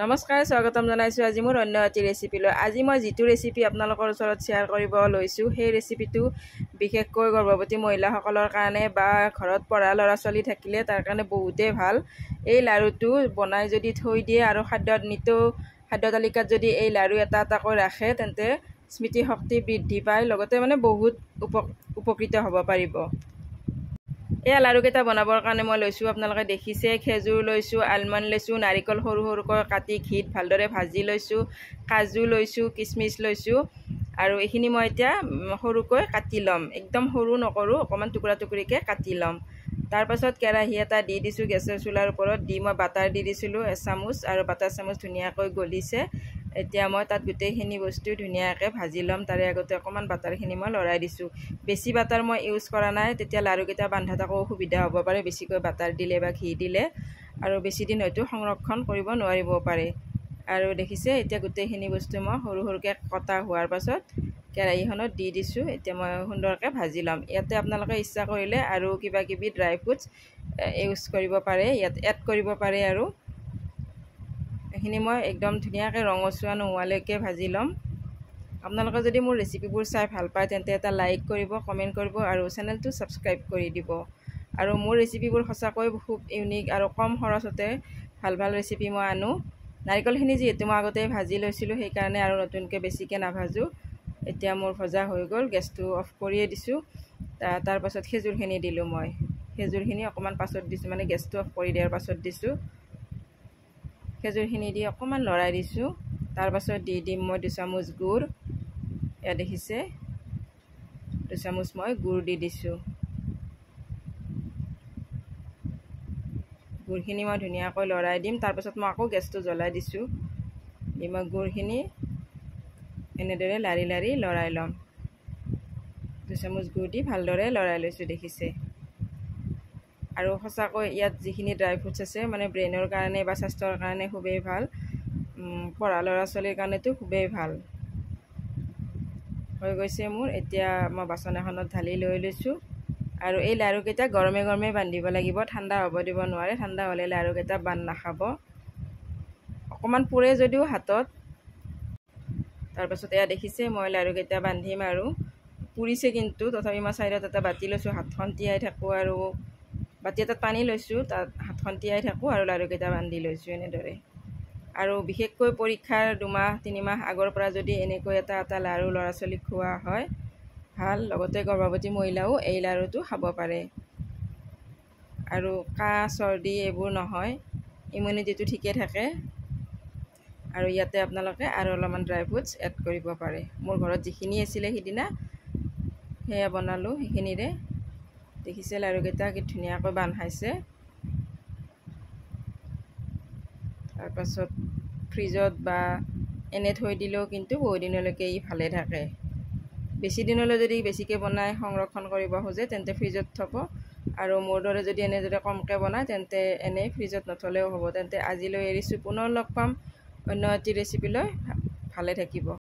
নমস্কাৰ স্বাগতম জনাইছো আজি মোৰ অন্য এটি ৰেচিপি লৈ আজি মই যেটো ৰেচিপি আপোনালোকৰ ওচৰত শেয়াৰ কৰিব লৈছো সেই ৰেচিপিটো বিশেষকৈ গৰ্ভৱতী মহিলাসকলৰ কাৰণে বা ঘৰত পঢ়া ল'ৰা ছোৱালী থাকিলে তাৰ কাৰণে বহুতেই ভাল এই লাৰুটো বনাই যদি থৈ দিয়ে আৰু খাদ্য তালিকাত যদি এই লাৰু এটা এটাকৈ ৰাখে তেন্তে স্মৃতি শক্তি বৃদ্ধি পায় লগতে বহুত উপকৃত হ'ব পাৰিব। এই লাৰুকেইটা বনাবৰ কাৰণে মই লৈছোঁ আপোনালোকে দেখিছে খেজুৰ লৈছোঁ, আলমণ্ড লৈছোঁ, নাৰিকল সৰু সৰুকৈ কাটি ঘিত ভালদৰে ভাজি লৈছোঁ, কাজু লৈছোঁ, কিচমিচ লৈছোঁ আৰু এইখিনি মই এতিয়া সৰুকৈ কাটি ল'ম। একদম সৰু নকৰোঁ, অকণমান টুকুৰা টুকুৰিকৈ কাটি ল'ম। তাৰপাছত কেৰাহী এটা দি দিছোঁ গেছৰ চুলাৰ ওপৰত দি মই বাটাৰ দি দিছিলোঁ এচামুচ আৰু বাটাৰ চামুচ ধুনীয়াকৈ গলিছে। এতিয়া মই তাত গোটেইখিনি বস্তু ধুনীয়াকৈ ভাজি ল'ম। তাৰে আগতে অকণমান বাটাৰখিনি মই লৰাই দিছোঁ। বেছি বাটাৰ মই ইউজ কৰা নাই, তেতিয়া লাৰুকেইটা বান্ধাত আকৌ অসুবিধা হ'ব পাৰে বেছিকৈ বাটাৰ দিলে বা ঘি দিলে আৰু বেছি দিন হয়তো সংৰক্ষণ কৰিব নোৱাৰিবও পাৰে। আৰু দেখিছে এতিয়া গোটেইখিনি বস্তু মই সৰু সৰুকৈ কটা হোৱাৰ পাছত কেৰাহীখনত দি দিছোঁ। এতিয়া মই সুন্দৰকৈ ভাজি ল'ম। ইয়াতে আপোনালোকে ইচ্ছা কৰিলে আৰু কিবা কিবি ড্ৰাই ফ্ৰুটছ ইউজ কৰিব পাৰে, ইয়াত এড কৰিব পাৰে আৰু এইখিনি মই একদম ধুনীয়াকৈ ৰঙচুৱা নোহোৱালৈকে ভাজি ল'ম। আপোনালোকে যদি মোৰ ৰেচিপিবোৰ চাই ভাল পায় তেন্তে এটা লাইক কৰিব, কমেণ্ট কৰিব আৰু চেনেলটো ছাবস্ক্ৰাইব কৰি দিব। আৰু মোৰ ৰেচিপিবোৰ সঁচাকৈ খুব ইউনিক আৰু কম খৰচতে ভাল ভাল ৰেচিপি মই আনো। নাৰিকলখিনি যিহেতু মই আগতে ভাজি লৈছিলোঁ সেইকাৰণে আৰু নতুনকৈ বেছিকৈ নাভাজোঁ। এতিয়া মোৰ ভজা হৈ গ'ল, গেছটো অফ কৰিয়ে দিছোঁ। তাৰপাছত খেজুৰখিনি দিলোঁ মই। খেজুৰখিনি অকণমান পাছত দিছোঁ, গেছটো অফ কৰি দিয়াৰ পাছত দিছোঁ। খেজুৰখিনি দি অকণমান লৰাই দিছোঁ। তাৰপাছত দি দিম মই 2 চামুচ গুড়। এয়া দেখিছে 2 চামুচ মই গুড় দি দিছোঁ। গুড়খিনি মই ধুনীয়াকৈ লৰাই দিম। তাৰপাছত মই আকৌ গেছটো জ্বলাই দিছোঁ। দি মই গুড়খিনি এনেদৰে লাৰি লাৰি লৰাই ল'ম। 2 চামুচ গুড় দি ভালদৰে লৰাই লৈছোঁ দেখিছে। আৰু সঁচাকৈ ইয়াত যিখিনি ড্ৰাই ফ্ৰুটছ আছে ব্ৰেইনৰ কাৰণে বা স্বাস্থ্যৰ কাৰণে খুবেই ভাল, পঢ়া ল'ৰা ছোৱালীৰ কাৰণেতো খুবেই ভাল। হৈ গৈছে মোৰ। এতিয়া মই বাচন এখনত ঢালি লৈ লৈছোঁ আৰু এই লাৰুকেইটা গৰমে গৰমে বান্ধিব লাগিব, ঠাণ্ডা হ'ব দিব নোৱাৰে। ঠাণ্ডা হ'লে লাৰুকেইটা বান্ধ নাখাব, অকণমান পুৰে যদিও হাতত। তাৰপাছত এয়া দেখিছে মই লাৰুকেইটা বান্ধিম আৰু পুৰিছে কিন্তু তথাপি মই চাইডত এটা বাতি লৈছোঁ, হাতখন তিয়াই থাকোঁ আৰু বাতি এটাত পানী লৈছোঁ, তাত হাতখন তিয়াই থাকোঁ আৰু লাৰুকেইটা বান্ধি লৈছোঁ এনেদৰে। আৰু বিশেষকৈ পৰীক্ষাৰ 2 মাহ 3 মাহ আগৰ পৰা যদি এনেকৈ এটা এটা লাৰু ল'ৰা ছোৱালীক খোৱা হয় ভাল। লগতে গৰ্ভৱতী মহিলাও এই লাৰুটো খাব পাৰে আৰু কাহ চৰ্দি এইবোৰ নহয়, ইমিউনিটিটো ঠিকে থাকে। আৰু ইয়াতে আপোনালোকে আৰু অলপমান ড্ৰাই ফ্ৰুটছ এড কৰিব পাৰে। মোৰ ঘৰত যিখিনি আছিলে সিদিনা সেয়া বনালোঁ, সেইখিনিৰে দেখিছে লাৰুকেইটা কি ধুনীয়াকৈ বান্ধ খাইছে। তাৰপাছত ফ্ৰিজত বা এনে থৈ দিলেও কিন্তু বহু দিনলৈকে ই ভালে থাকে। বেছি দিনলৈ যদি বেছিকৈ বনাই সংৰক্ষণ কৰিব খোজে তেন্তে ফ্ৰিজত থ'ব। আৰু মোৰ দৰে যদি এনেদৰে কমকৈ বনায় তেন্তে এনেই ফ্ৰিজত নথ'লেও হ'ব। তেন্তে আজিলৈ এৰিছোঁ, পুনৰ লগ পাম অন্য এটি ৰেচিপি লৈ। ভালে থাকিব।